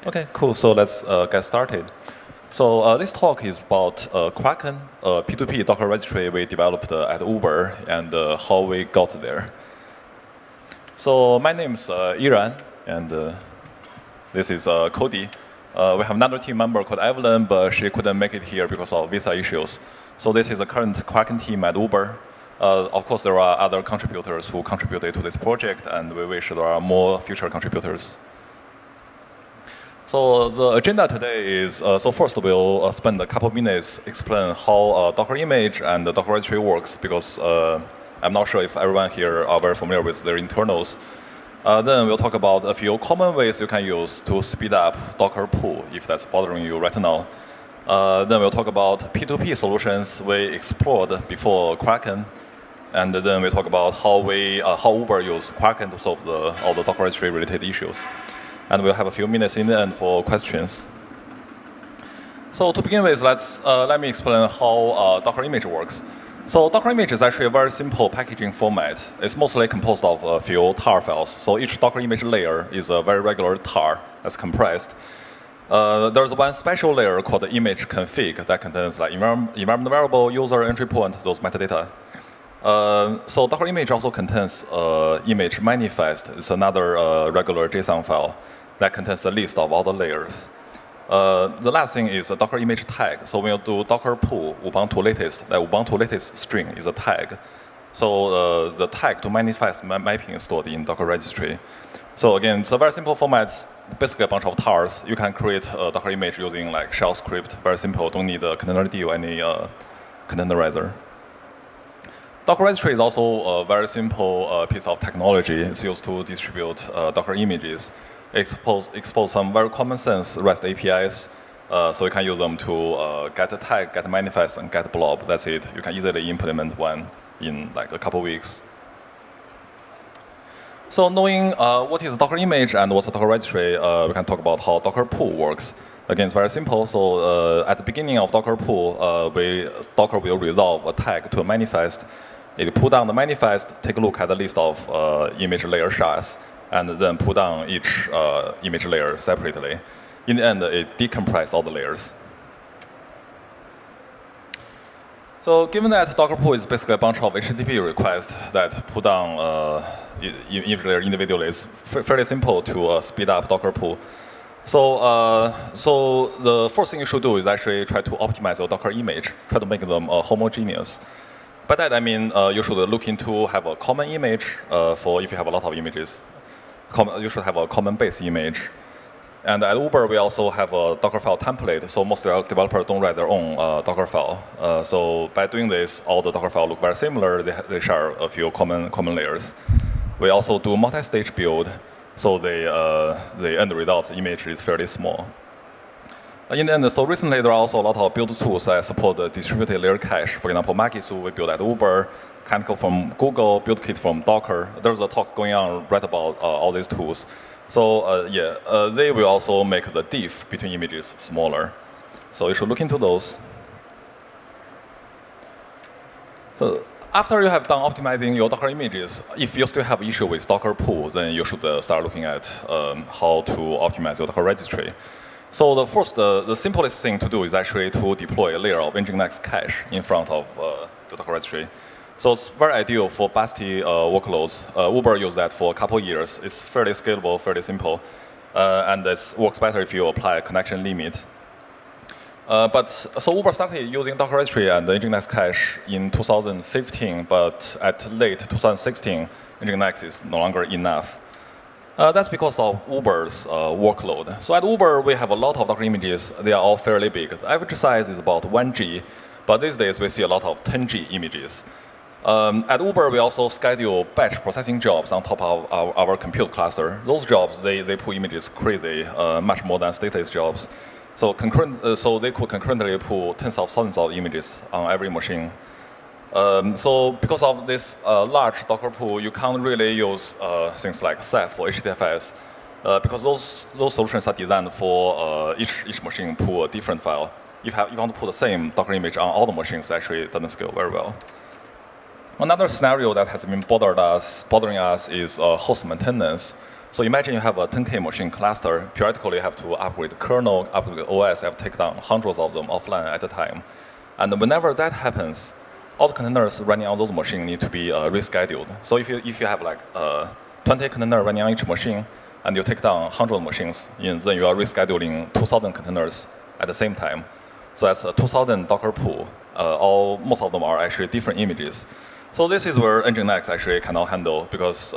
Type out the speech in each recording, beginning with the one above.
Okay, cool. So let's get started. So this talk is about Kraken, a P2P Docker registry we developed at Uber, and how we got there. So my name is Yiran, and this is Cody. We have another team member called Evelyn, but she couldn't make it here because of visa issues. So this is the current Kraken team at Uber. Of course, there are other contributors who contributed to this project, and we wish there are more future contributors. So the agenda today is, so first we'll spend a couple minutes explain how Docker image and the Docker registry works, because I'm not sure if everyone here are very familiar with their internals. Then we'll talk about a few common ways you can use to speed up Docker pull, if that's bothering you right now. Then we'll talk about P2P solutions we explored before Kraken. And then we'll talk about how Uber use Kraken to solve all the Docker registry related issues. And we'll have a few minutes in the end for questions. So to begin with, let me explain how Docker image works. So Docker image is actually a very simple packaging format. It's mostly composed of a few tar files. So each Docker image layer is a very regular tar that's compressed. There's one special layer called the image config that contains like environment variable, user entry point, those metadata. So Docker image also contains image manifest. It's another regular JSON file that contains the list of all the layers. The last thing is a Docker image tag. So when you do Docker pull Ubuntu latest, that Ubuntu latest string is a tag. So the tag to manifest mapping is stored in Docker registry. So again, it's a very simple format, basically a bunch of tars. You can create a Docker image using like shell script, very simple, don't need a containerd or any containerizer. Docker registry is also a very simple piece of technology. It's used to distribute Docker images. Expose some very common sense REST APIs, so you can use them to get a tag, get a manifest, and get a blob. That's it. You can easily implement one in like a couple weeks. So knowing what is Docker image and what's a Docker registry, we can talk about how Docker pull works. Again, it's very simple. So at the beginning of Docker pull, Docker will resolve a tag to a manifest. It pull down the manifest, take a look at the list of image layer shards, and then pull down each image layer separately. In the end, it decompresses all the layers. So given that Docker pull is basically a bunch of HTTP requests that pull down image layer individually, it's fairly simple to speed up Docker pull. So the first thing you should do is actually try to optimize your Docker image, try to make them homogeneous. By that I mean you should look into have a common image for if you have a lot of images. You should have a common base image. And at Uber, we also have a Dockerfile template, so most developers don't write their own Dockerfile. So by doing this, all the Dockerfile look very similar. They share a few common layers. We also do multi-stage build, so the end result image is fairly small. In the end, so recently there are also a lot of build tools that support the distributed layer cache. For example, Magisu we built at Uber, Chemical from Google, BuildKit from Docker. There's a talk going on right about all these tools. So they will also make the diff between images smaller. So you should look into those. So after you have done optimizing your Docker images, if you still have issue with Docker pull, then you should start looking at how to optimize your Docker registry. So the simplest thing to do is actually to deploy a layer of Nginx cache in front of the Docker registry. So it's very ideal for BASTI workloads. Uber used that for a couple of years. It's fairly scalable, fairly simple, and it works better if you apply a connection limit. So Uber started using Docker registry and Nginx cache in 2015, but at late 2016, Nginx is no longer enough. That's because of Uber's workload. So at Uber, we have a lot of Docker images. They are all fairly big. The average size is about 1G, but these days we see a lot of 10G images. At Uber, we also schedule batch processing jobs on top of our compute cluster. Those jobs, they pull images crazy, much more than stateless jobs. So they could concurrently pull tens of thousands of images on every machine. So because of this large Docker pool, you can't really use things like Ceph or HDFS, because those solutions are designed for each machine pull a different file. If you want to put the same Docker image on all the machines, actually it doesn't scale very well. Another scenario that has been bothering us is host maintenance. So imagine you have a 10K machine cluster. Periodically, you have to upgrade the kernel, upgrade the OS, you have to take down hundreds of them offline at a time. And whenever that happens, all the containers running on those machines need to be rescheduled. So if you have like 20 containers running on each machine, and you take down 100 machines, then you are rescheduling 2,000 containers at the same time. So that's a 2,000 Docker pool. Most of them are actually different images. So this is where Nginx actually cannot handle, because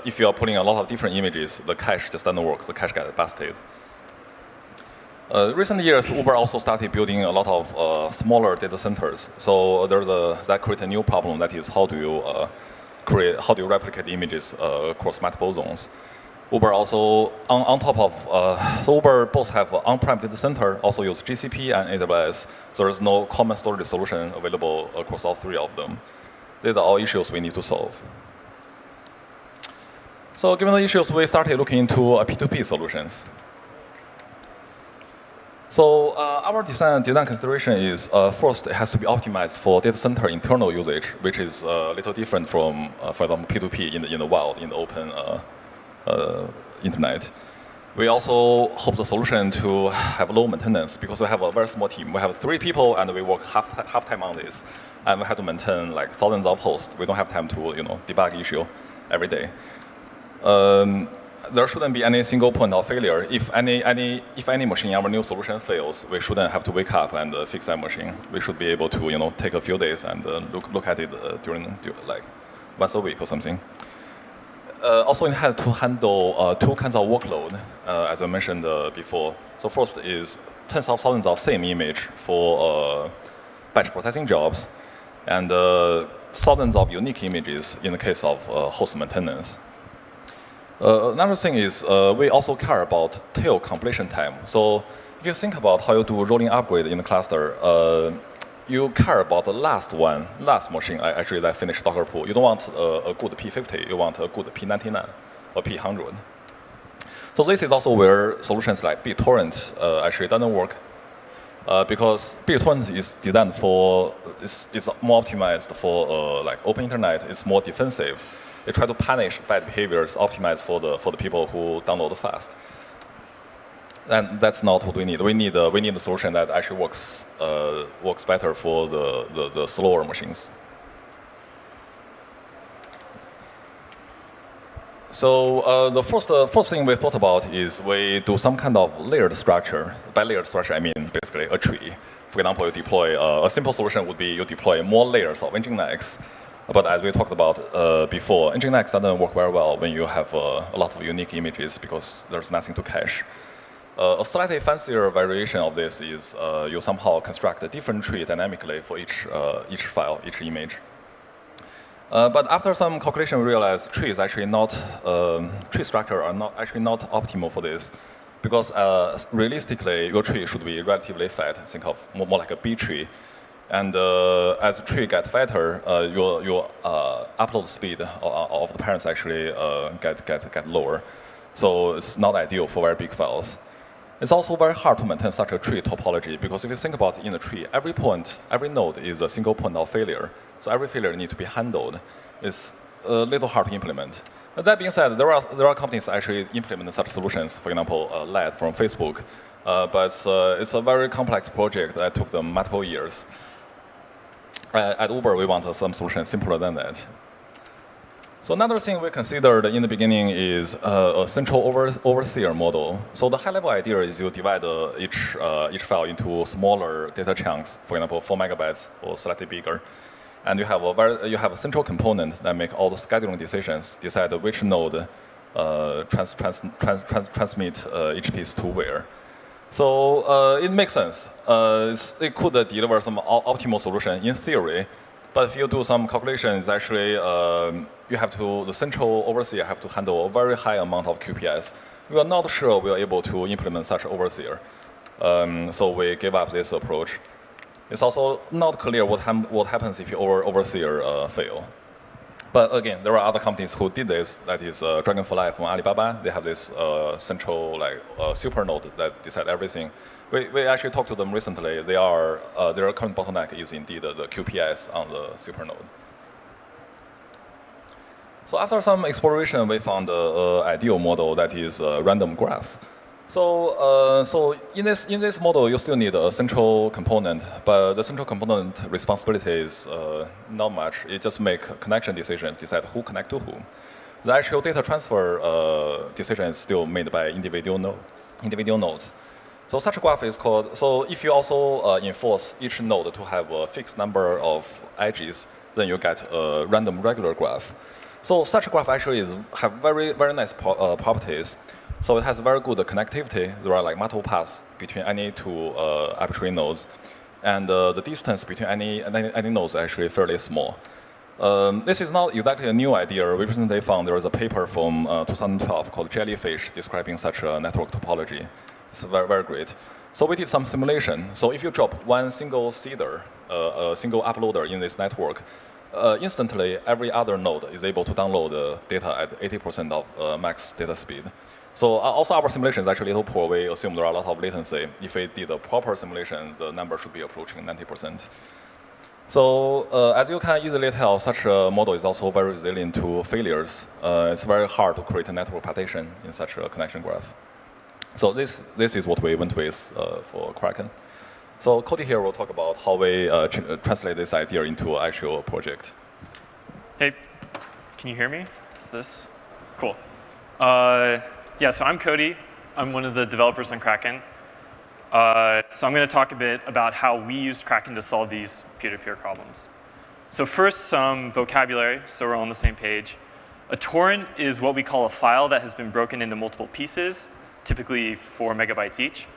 if you are pulling a lot of different images, the cache just doesn't work. The cache gets busted. Recent years, Uber also started building a lot of smaller data centers. So that creates a new problem. That is, how do you replicate images across multiple zones? Uber also, on top of, so Uber both have on-prem data center, also use GCP and AWS. So there's no common storage solution available across all three of them. These are all issues we need to solve. So given the issues, we started looking into P2P solutions. So our design consideration is, first, it has to be optimized for data center internal usage, which is a little different from, for example, P2P in the wild, in the open internet. We also hope the solution to have low maintenance, because we have a very small team. We have 3 people, and we work half time on this. And we have to maintain like thousands of hosts. We don't have time to debug issue every day. There shouldn't be any single point of failure. If any machine in our new solution fails, we shouldn't have to wake up and fix that machine. We should be able to take a few days and look at it during like once a week or something. Also, it had to handle 2 kinds of workload, as I mentioned before. So first is tens of thousands of same image for batch processing jobs, and thousands of unique images in the case of host maintenance. Another thing is we also care about tail completion time. So if you think about how you do rolling upgrade in the cluster, you care about the last machine actually that finished Docker pool. You don't want a good P50, you want a good P99 or P100. So this is also where solutions like BitTorrent actually doesn't work. Because BitTorrent is designed for, is more optimized for like open internet. It's more defensive. They try to punish bad behaviors, optimized for the people who download fast. And that's not what we need. We need a solution that actually works better for the slower machines. So the first thing we thought about is we do some kind of layered structure. By layered structure, I mean basically a tree. For example, you deploy a simple solution would be you deploy more layers of Nginx. But as we talked about before, Nginx doesn't work very well when you have a lot of unique images because there's nothing to cache. A slightly fancier variation of this is you somehow construct a different tree dynamically for each file, each image. But after some calculation, we realized tree structure are actually not optimal for this, because realistically, your tree should be relatively fat. Think of more like a B tree. And as the tree gets fatter, your upload speed of the parents actually get lower. So it's not ideal for very big files. It's also very hard to maintain such a tree topology, because if you think about it in a tree, every node is a single point of failure. So every failure needs to be handled. It's a little hard to implement. But that being said, there are companies that actually implement such solutions. For example, LED from Facebook. But it's a very complex project that took them multiple years. At Uber, we want some solution simpler than that. So another thing we considered in the beginning is a central overseer model. So the high-level idea is you divide each file into smaller data chunks, for example, 4 megabytes or slightly bigger, and you have a central component that make all the scheduling decisions, decide which node transmit each piece to where. So it makes sense. It could deliver some optimal solution in theory. But if you do some calculations, actually, the central overseer have to handle a very high amount of QPS. We are not sure we are able to implement such overseer. So we gave up this approach. It's also not clear what happens if your overseer fail. But again, there are other companies who did this. That is Dragonfly from Alibaba. They have this central super node that decide everything. We actually talked to them recently. Their current bottleneck is indeed the QPS on the super node. So after some exploration, we found an ideal model that is a random graph. So in this model, you still need a central component, but the central component responsibility is not much. It just make connection decision, decide who connect to whom. The actual data transfer decision is still made by individual nodes. So such a graph is called. So if you also enforce each node to have a fixed number of edges, then you get a random regular graph. So such a graph actually have very nice properties. So it has very good connectivity. There are like multiple paths between any two arbitrary nodes, and the distance between any nodes is actually fairly small. This is not exactly a new idea. We recently found there is a paper from 2012 called Jellyfish describing such a network topology. It's very great. So we did some simulation. So if you drop one single seeder, a single uploader in this network, instantly every other node is able to download the data at 80% of max data speed. So also our simulation is actually a little poor. We assume there are a lot of latency. If we did a proper simulation, the number should be approaching 90%. So as you can easily tell, such a model is also very resilient to failures. It's very hard to create a network partition in such a connection graph. So this is what we went with for Kraken. So Cody here will talk about how we translate this idea into an actual project. Hey, can you hear me? Is this? Cool. Yeah, so I'm Cody. I'm one of the developers on Kraken. So I'm going to talk a bit about how we use Kraken to solve these peer-to-peer problems. So first, some vocabulary, so we're all on the same page. A torrent is what we call a file that has been broken into multiple pieces, typically 4 megabytes each.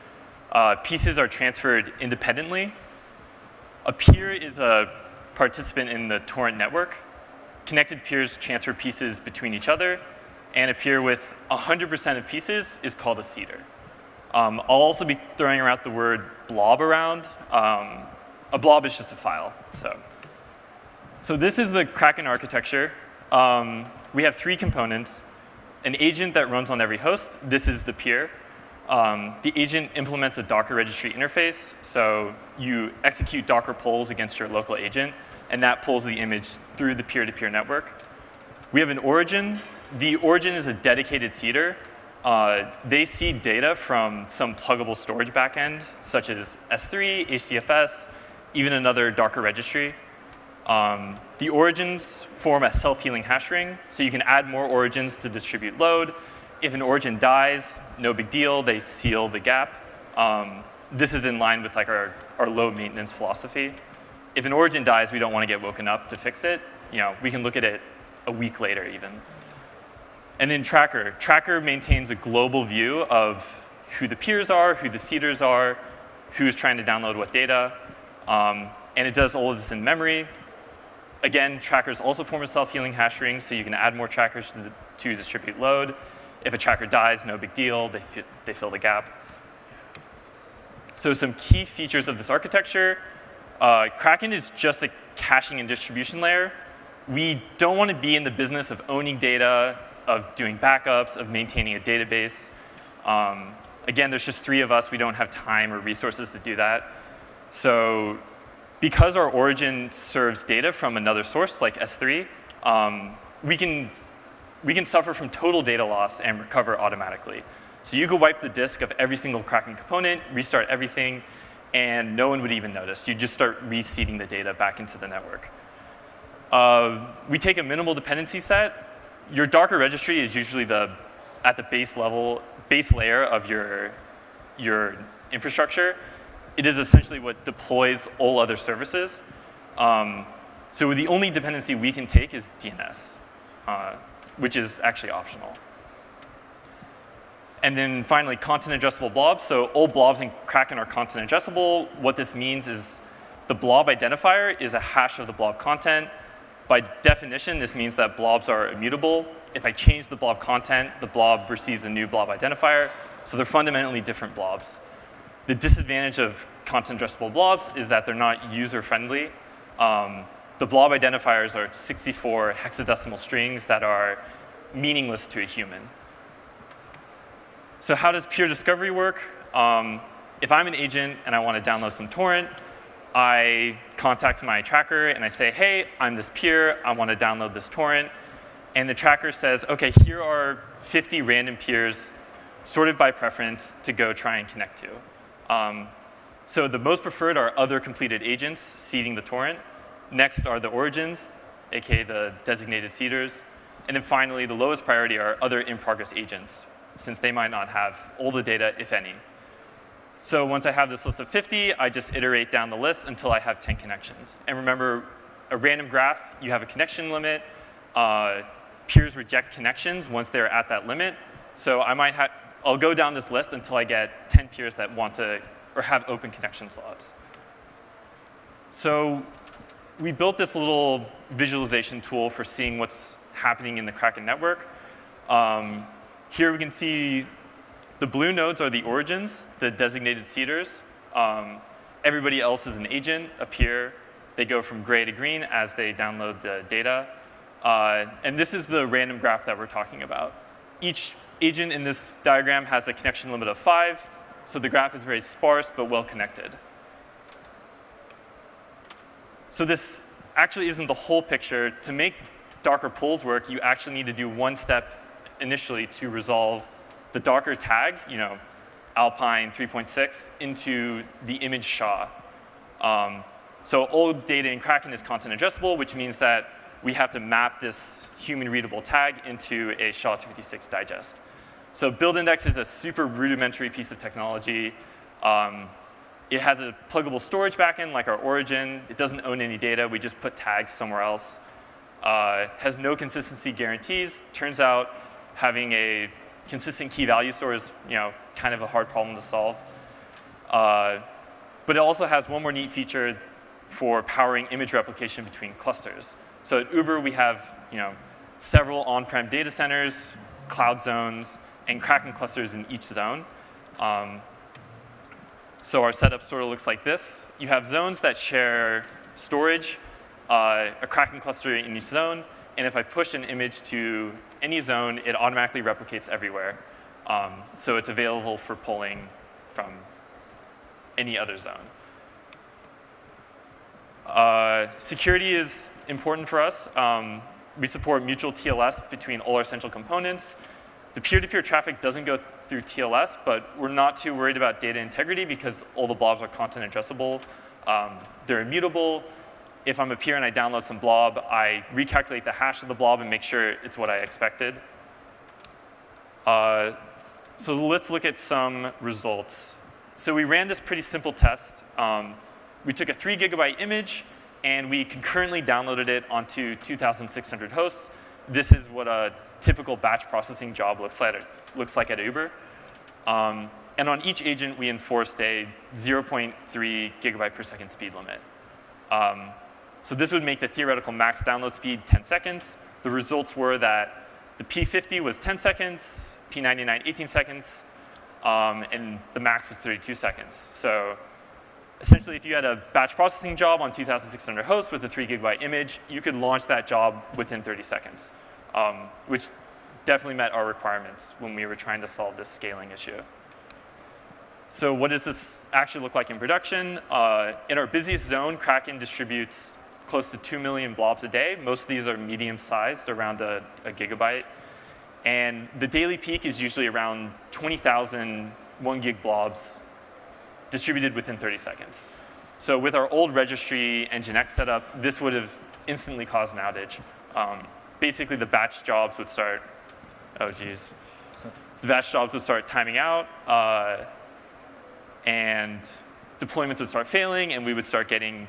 Pieces are transferred independently. A peer is a participant in the torrent network. Connected peers transfer pieces between each other. And a peer with 100% of pieces is called a seeder. I'll also be throwing around the word blob around. A blob is just a file. So this is the Kraken architecture. We have 3 components. An agent that runs on every host. This is the peer. The agent implements a Docker registry interface. So you execute Docker polls against your local agent, and that pulls the image through the peer-to-peer network. We have an origin. The origin is a dedicated seeder. They seed data from some pluggable storage backend, such as S3, HDFS, even another Docker registry. The origins form a self-healing hash ring, so you can add more origins to distribute load. If an origin dies, no big deal. They seal the gap. This is in line with like our low maintenance philosophy. If an origin dies, we don't want to get woken up to fix it. We can look at it a week later even. And then Tracker. Tracker maintains a global view of who the peers are, who the seeders are, who's trying to download what data. And it does all of this in memory. Again, trackers also form a self-healing hash ring, so you can add more trackers to distribute load. If a tracker dies, no big deal. They fill the gap. So some key features of this architecture. Kraken is just a caching and distribution layer. We don't want to be in the business of owning data, of doing backups, of maintaining a database. Again, there's just 3 of us. We don't have time or resources to do that. So because our origin serves data from another source, like S3, we can suffer from total data loss and recover automatically. So you could wipe the disk of every single Kraken component, restart everything, and no one would even notice. You just start reseeding the data back into the network. We take a minimal dependency set. Your Docker registry is usually at the base layer of your infrastructure. It is essentially what deploys all other services. So the only dependency we can take is DNS, which is actually optional. And then finally, content addressable blobs. So all blobs in Kraken are content addressable. What this means is the blob identifier is a hash of the blob content. By definition, this means that blobs are immutable. If I change the blob content, the blob receives a new blob identifier. So they're fundamentally different blobs. The disadvantage of content addressable blobs is that they're not user-friendly. The blob identifiers are 64 hexadecimal strings that are meaningless to a human. So how does peer discovery work? If I'm an agent and I want to download some torrent, I contact my tracker and I say, hey, I'm this peer. I want to download this torrent. And the tracker says, OK, here are 50 random peers sorted by preference to go try and connect to. So the most preferred are other completed agents seeding the torrent. Next are the origins, aka the designated seeders. And then finally, the lowest priority are other in-progress agents, since they might not have all the data, if any. So once I have this list of 50, I just iterate down the list until I have 10 connections. And remember, a random graph, you have a connection limit. Peers reject connections once they're at that limit. So I'll go down this list until I get 10 peers that want to or have open connection slots. So we built this little visualization tool for seeing what's happening in the Kraken network. Here we can see the blue nodes are the origins, the designated seeders. Everybody else is an agent, a peer. They go from gray to green as they download the data. And this is the random graph that we're talking about. Each agent in this diagram has a connection limit of 5. So the graph is very sparse but well connected. So this actually isn't the whole picture. To make Docker pulls work, you actually need to do one step initially to resolve the Docker tag, Alpine 3.6, into the image SHA. So all data in Kraken is content addressable, which means that we have to map this human readable tag into a SHA-256 digest. So build index is a super rudimentary piece of technology. It has a pluggable storage backend like our origin. It doesn't own any data. We just put tags somewhere else. Has no consistency guarantees. Turns out having a consistent key value store is kind of a hard problem to solve. But it also has one more neat feature for powering image replication between clusters. So at Uber, we have several on-prem data centers, cloud zones, and Kraken clusters in each zone. So our setup sort of looks like this. You have zones that share storage, a Kraken cluster in each zone. And if I push an image to any zone, it automatically replicates everywhere. So it's available for pulling from any other zone. Security is important for us. We support mutual TLS between all our central components. The peer-to-peer traffic doesn't go through TLS, but we're not too worried about data integrity because all the blobs are content addressable. They're immutable. If I'm a peer and I download some blob, I recalculate the hash of the blob and make sure it's what I expected. So let's look at some results. So we ran this pretty simple test. We took a 3 GB image, and we concurrently downloaded it onto 2,600 hosts. This is what a typical batch processing job looks like at Uber. And on each agent, we enforced a 0.3 GB per second speed limit. So this would make the theoretical max download speed 10 seconds. The results were that the P50 was 10 seconds, P99 18 seconds, and the max was 32 seconds. So essentially, if you had a batch processing job on 2,600 hosts with a 3 GB image, you could launch that job within 30 seconds, which definitely met our requirements when we were trying to solve this scaling issue. So what does this actually look like in production? In our busiest zone, Kraken distributes close to 2 million blobs a day. Most of these are medium-sized, around a gigabyte. And the daily peak is usually around 20,000 1 gig blobs distributed within 30 seconds. So with our old registry and Nginx setup, this would have instantly caused an outage. Basically, the batch jobs would start, the batch jobs would start timing out, and deployments would start failing, and we would start getting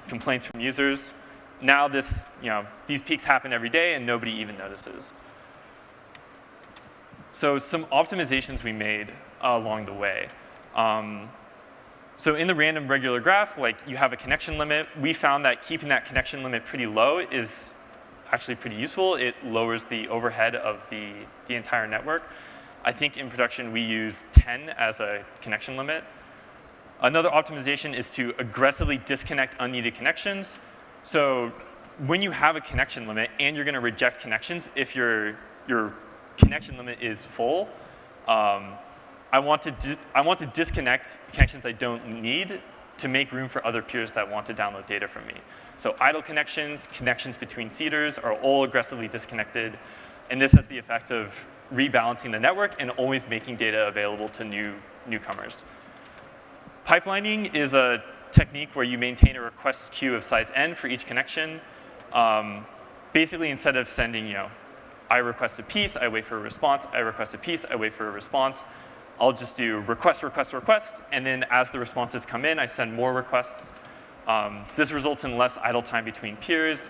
complaints from users. Now these peaks happen every day, and nobody even notices. So some optimizations we made along the way. So in the random regular graph, you have a connection limit. We found that keeping that connection limit pretty low is actually pretty useful. It lowers the overhead of the entire network. I think in production we use 10 as a connection limit. Another optimization is to aggressively disconnect unneeded connections. So when you have a connection limit and you're going to reject connections, if your connection limit is full, I want to disconnect connections I don't need to make room for other peers that want to download data from me. So idle connections, connections between seeders are all aggressively disconnected. And this has the effect of rebalancing the network and always making data available to newcomers. Pipelining is a technique where you maintain a request queue of size n for each connection. Basically, instead of sending, I request a piece, I wait for a response, I request a piece, I wait for a response, I'll just do request, request, request, and then as the responses come in, I send more requests. This results in less idle time between peers.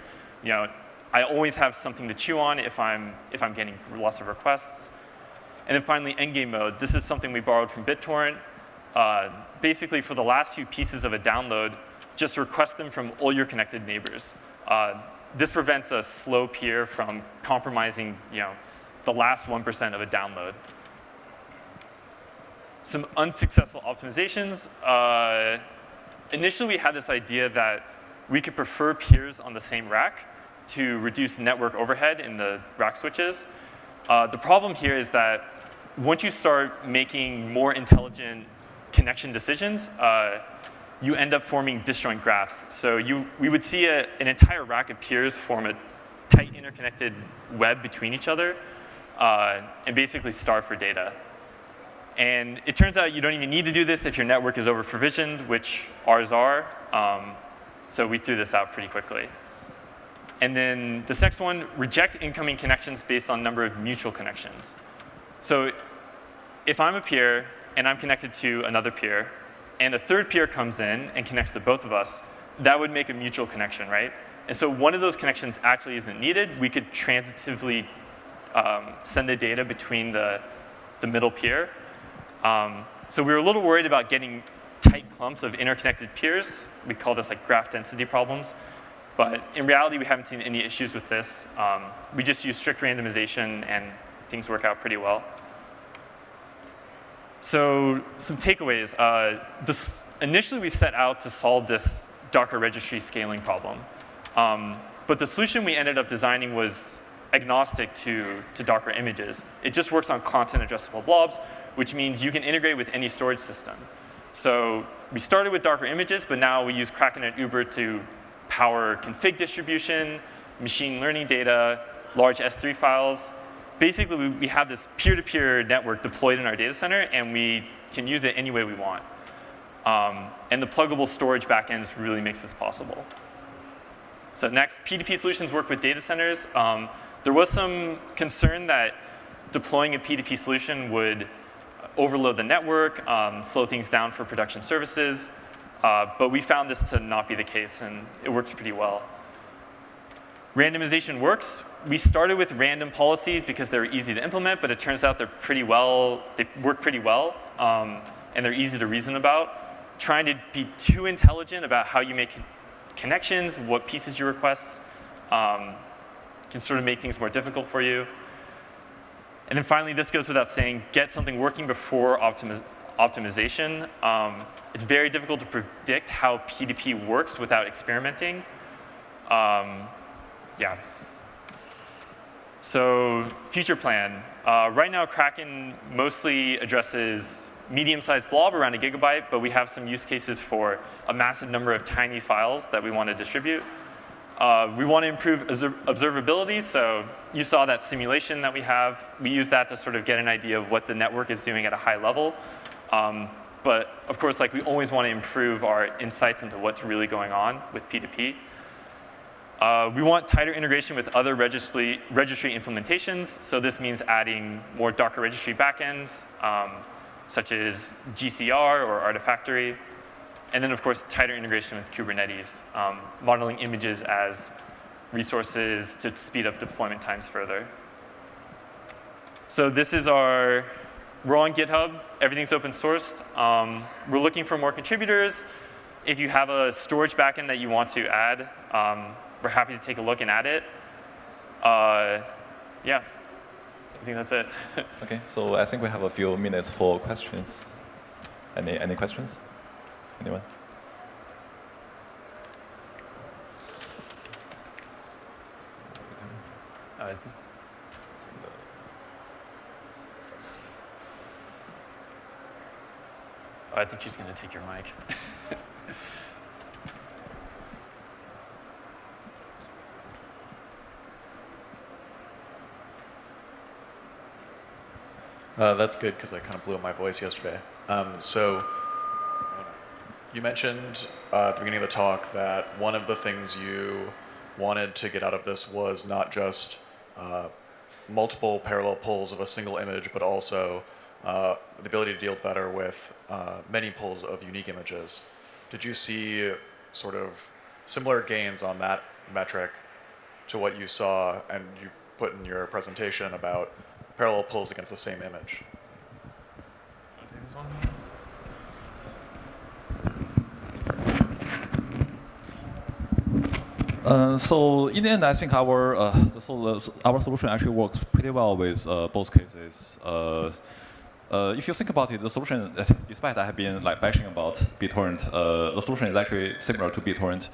I always have something to chew on if I'm getting lots of requests. And then finally, endgame mode. This is something we borrowed from BitTorrent. Basically, for the last few pieces of a download, just request them from all your connected neighbors. This prevents a slow peer from compromising, the last 1% of a download. Some unsuccessful optimizations. Initially, we had this idea that we could prefer peers on the same rack to reduce network overhead in the rack switches. The problem here is that once you start making more intelligent connection decisions, you end up forming disjoint graphs. So we would see an entire rack of peers form a tight interconnected web between each other and basically starve for data. And it turns out you don't even need to do this if your network is over-provisioned, which ours are. So we threw this out pretty quickly. And then this next one, reject incoming connections based on number of mutual connections. So if I'm a peer and I'm connected to another peer, and a third peer comes in and connects to both of us, that would make a mutual connection, right? And so one of those connections actually isn't needed. We could transitively send the data between the middle peer. So we were a little worried about getting tight clumps of interconnected peers. We call this like graph density problems. But in reality, we haven't seen any issues with this. We just use strict randomization, and things work out pretty well. So some takeaways. Initially, we set out to solve this Docker registry scaling problem. But the solution we ended up designing was agnostic to Docker images. It just works on content addressable blobs, which means you can integrate with any storage system. So we started with Docker images, but now we use Kraken and Uber to power config distribution, machine learning data, large S3 files. Basically, we have this peer-to-peer network deployed in our data center, and we can use it any way we want. And the pluggable storage backends really makes this possible. So next, P2P solutions work with data centers. There was some concern that deploying a P2P solution would overload the network, slow things down for production services. But we found this to not be the case, and it works pretty well. Randomization works. We started with random policies because they're easy to implement, but it turns out they work pretty well, and they're easy to reason about. Trying to be too intelligent about how you make connections, what pieces you request, can sort of make things more difficult for you. And then finally, this goes without saying, get something working before optimization. It's very difficult to predict how P2P works without experimenting. Yeah. So future plan. Right now, Kraken mostly addresses medium-sized blob around 1 gigabyte, but we have some use cases for a massive number of tiny files that we want to distribute. We want to improve observability. So you saw that simulation that we have. We use that to sort of get an idea of what the network is doing at a high level. But of course, we always want to improve our insights into what's really going on with P2P. We want tighter integration with other registry implementations. So this means adding more Docker registry backends, such as GCR or Artifactory. And then, of course, tighter integration with Kubernetes, modeling images as resources to speed up deployment times further. So this is we're on GitHub. Everything's open sourced. We're looking for more contributors. If you have a storage backend that you want to add, we're happy to take a look and add it. Yeah, I think that's it. OK, so I think we have a few minutes for questions. Any questions? Anyone? I think she's going to take your mic. That's good, because I kind of blew my voice yesterday. So you mentioned at the beginning of the talk that one of the things you wanted to get out of this was not just multiple parallel pulls of a single image, but also the ability to deal better with many pulls of unique images. Did you see sort of similar gains on that metric to what you saw and you put in your presentation about parallel pulls against the same image? This one? So in the end, I think our solution actually works pretty well with both cases. If you think about it, the solution, despite I have been like bashing about BitTorrent, the solution is actually similar to BitTorrent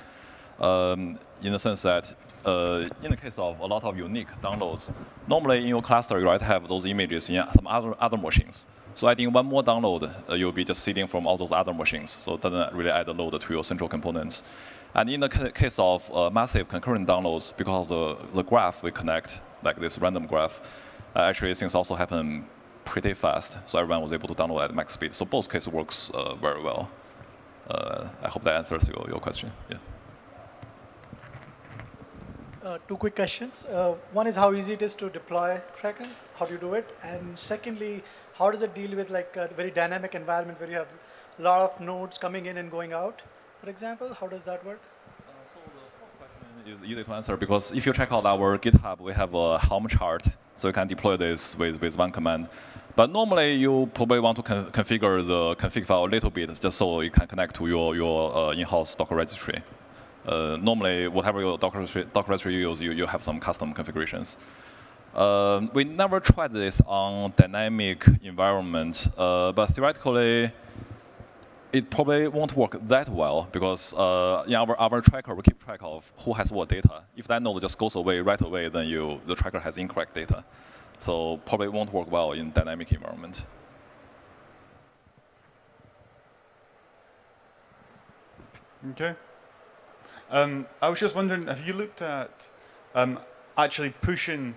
in the sense that in the case of a lot of unique downloads, normally in your cluster you already have those images in some other machines. So adding one more download, you'll be just seeding from all those other machines. So it doesn't really add a load to your central components. And in the case of massive concurrent downloads, because of the graph we connect, like this random graph, actually things also happen pretty fast. So everyone was able to download at max speed. So both cases works very well. I hope that answers your question. Yeah. Two quick questions. One is how easy it is to deploy Kraken. How do you do it? And secondly, how does it deal with like a very dynamic environment where you have a lot of nodes coming in and going out, for example? How does that work? So the first question is easy to answer because if you check out our GitHub, we have a Helm chart, so you can deploy this with one command. But normally, you probably want to configure the config file a little bit just so it can connect to your in-house Docker registry. Normally, whatever your Docker registry you use, you have some custom configurations. We never tried this on dynamic environment, but theoretically, it probably won't work that well because in our tracker, we keep track of who has what data. If that node just goes away right away, then the tracker has incorrect data. So probably won't work well in dynamic environment. Okay. I was just wondering, have you looked at actually pushing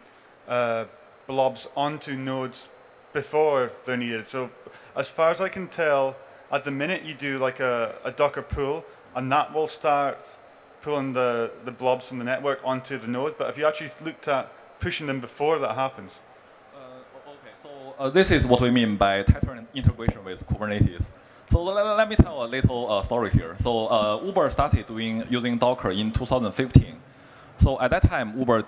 blobs onto nodes before they're needed? So as far as I can tell, at the minute you do like a Docker pull, and that will start pulling the blobs from the network onto the node. But have you actually looked at pushing them before that happens? Okay, so this is what we mean by tighter integration with Kubernetes. So let me tell a little story here. So Uber started using Docker in 2015. So at that time, Uber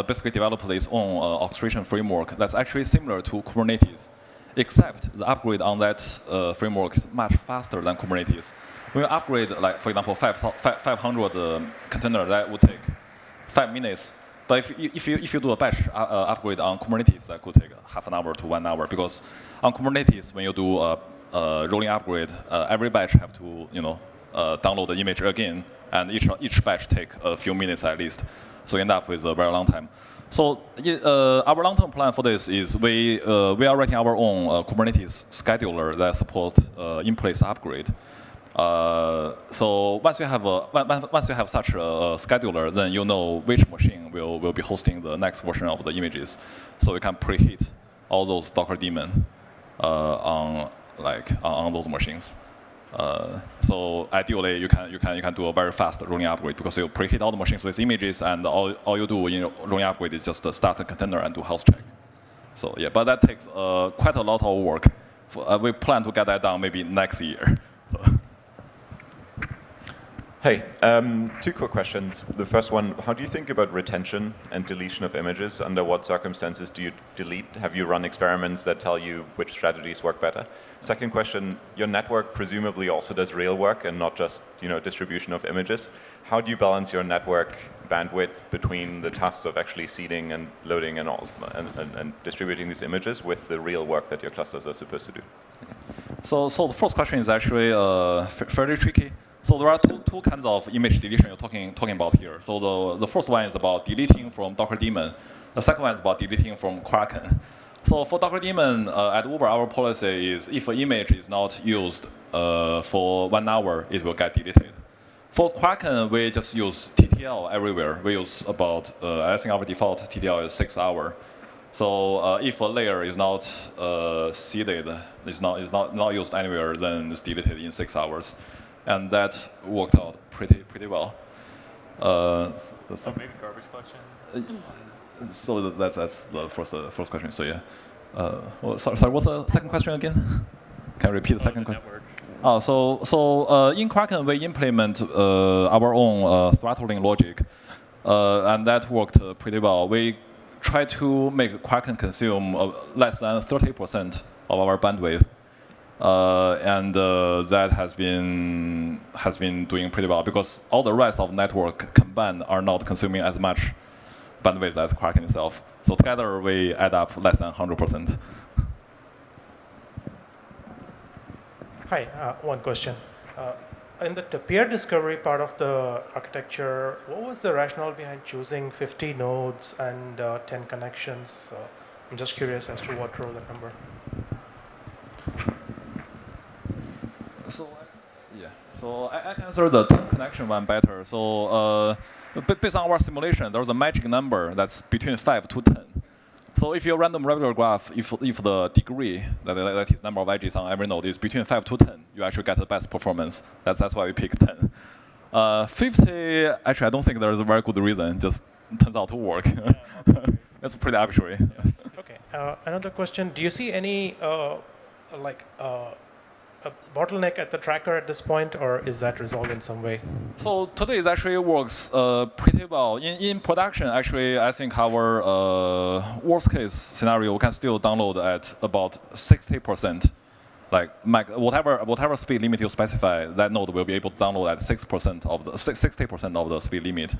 basically developed its own orchestration framework that's actually similar to Kubernetes, except the upgrade on that framework is much faster than Kubernetes. When you upgrade, like for example, 500 container, that would take 5 minutes. But if you do a batch upgrade on Kubernetes, that could take half an hour to 1 hour because on Kubernetes, when you do a rolling upgrade, every batch have to download the image again, and each batch take a few minutes at least. So you end up with a very long time. So our long-term plan for this is we are writing our own Kubernetes scheduler that supports in-place upgrade. So once you have such a scheduler, then you know which machine will be hosting the next version of the images. So you can preheat all those Docker daemons on those machines. So ideally, you can do a very fast rolling upgrade because you preheat all the machines with images, and all you do in rolling upgrade is just start a container and do health check. So yeah, but that takes quite a lot of work. We plan to get that done maybe next year. Hey, 2 quick questions. The first one, how do you think about retention and deletion of images? Under what circumstances do you delete? Have you run experiments that tell you which strategies work better? Second question, your network presumably also does real work and not just distribution of images. How do you balance your network bandwidth between the tasks of actually seeding and loading and distributing these images with the real work that your clusters are supposed to do? So the first question is actually fairly tricky. So there are two kinds of image deletion you're talking about here. So the first one is about deleting from Docker daemon. The second one is about deleting from Kraken. So for Docker daemon at Uber, our policy is if an image is not used for 1 hour, it will get deleted. For Kraken, we just use TTL everywhere. We use about, I think our default TTL is 6 hours. So if a layer is not seeded, is not used anywhere, then it's deleted in 6 hours, and that worked out pretty well. So maybe garbage collection. So that's the first question. So yeah. Well, sorry, what's the second question again? Can you repeat the second question? Network. Oh, so in Kraken we implement our own throttling logic, and that worked pretty well. We try to make Kraken consume less than 30% of our bandwidth, and that has been doing pretty well because all the rest of the network combined are not consuming as much bandwidth as Kraken itself. So together we add up less than 100%. Hi, one question. In the peer discovery part of the architecture, what was the rationale behind choosing 50 nodes and 10 connections? I'm just curious as to what drove that number. So I can answer the connection one better. So based on our simulation, there's a magic number that's between 5 to 10. So if your random regular graph, if the degree, that is number of edges on every node, is between 5 to 10, you actually get the best performance. That's why we pick 10. 50, actually, I don't think there's a very good reason. Just turns out to work. That's pretty arbitrary. Okay. Another question. Do you see any a bottleneck at the tracker at this point, or is that resolved in some way? So today it actually works pretty well. In production, actually, I think our worst case scenario can still download at about 60%. Like whatever speed limit you specify, that node will be able to download at 60% of the speed limit.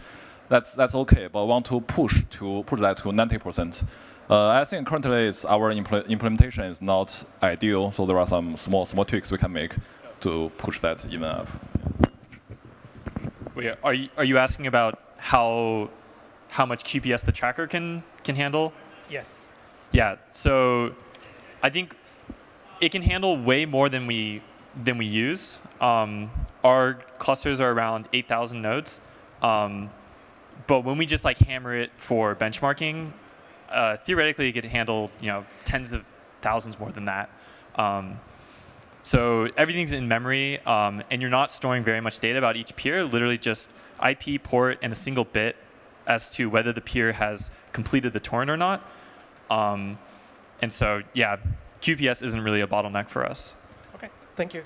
That's okay, but I want to push that to 90%. I think currently our implementation is not ideal, so there are some small tweaks we can make to push that even up. Wait, are you asking about how much QPS the tracker can handle? Yes. Yeah. So I think it can handle way more than we use. Our clusters are around 8,000 nodes, but when we just like hammer it for benchmarking, theoretically it could handle tens of thousands more than that. So everything's in memory, and you're not storing very much data about each peer. Literally just IP, port, and a single bit as to whether the peer has completed the torrent or not. And so yeah, QPS isn't really a bottleneck for us. Okay. Thank you.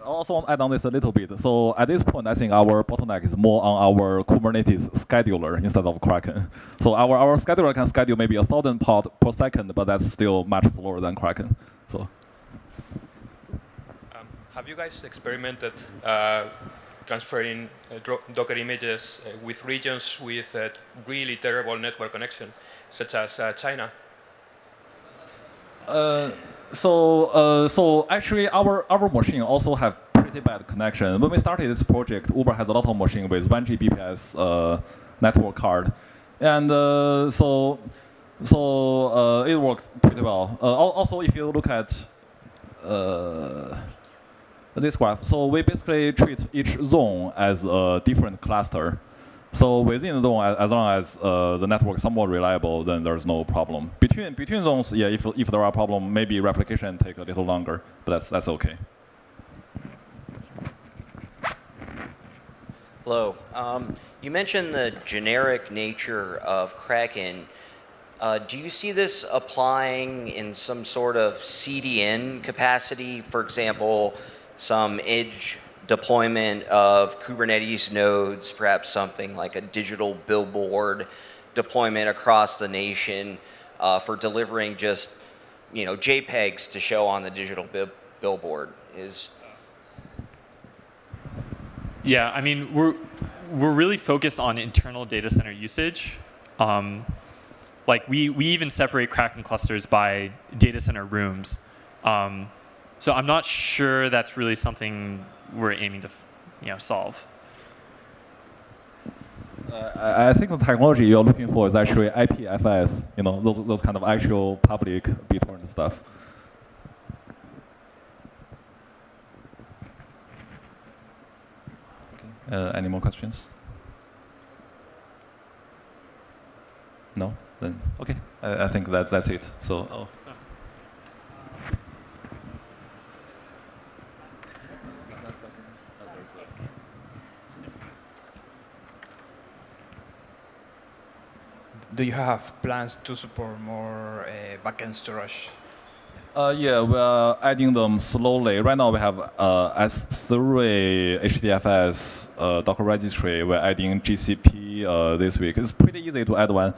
I also want to add on this a little bit. So at this point, I think our bottleneck is more on our Kubernetes scheduler instead of Kraken. So our scheduler can schedule maybe 1,000 pod per second, but that's still much slower than Kraken. So. Have you guys experimented transferring Docker images with regions with really terrible network connection, such as China? So actually, our machine also have pretty bad connection. When we started this project, Uber has a lot of machine with 1 Gbps network card, and so it worked pretty well. Also, if you look at this graph, so we basically treat each zone as a different cluster. So within the zone, as long as the network is somewhat reliable, then there's no problem. Between zones, yeah, if there are problems, maybe replication take a little longer, but that's okay. Hello. You mentioned the generic nature of Kraken. Do you see this applying in some sort of CDN capacity? For example, some edge deployment of Kubernetes nodes, perhaps something like a digital billboard deployment across the nation for delivering just JPEGs to show on the digital billboard. Yeah, I mean we're really focused on internal data center usage. Like we even separate Kraken clusters by data center rooms. So I'm not sure that's really something we're aiming to solve. I think the technology you're looking for is actually IPFS, those kind of actual public BitTorrent stuff. Any more questions? No? Then okay. I think that's it. So. Oh. Do you have plans to support more backend storage? Yeah, we are adding them slowly. Right now we have S3 HDFS Docker registry. We're adding GCP this week. It's pretty easy to add one.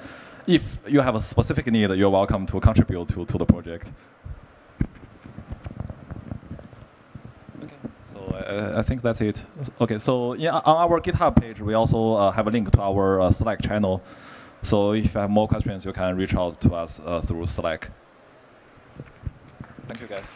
If you have a specific need, you're welcome to contribute to the project. Okay, so I think that's it. Okay, so yeah, on our GitHub page, we also have a link to our Slack channel. So if you have more questions, you can reach out to us through Slack. Thank you, guys.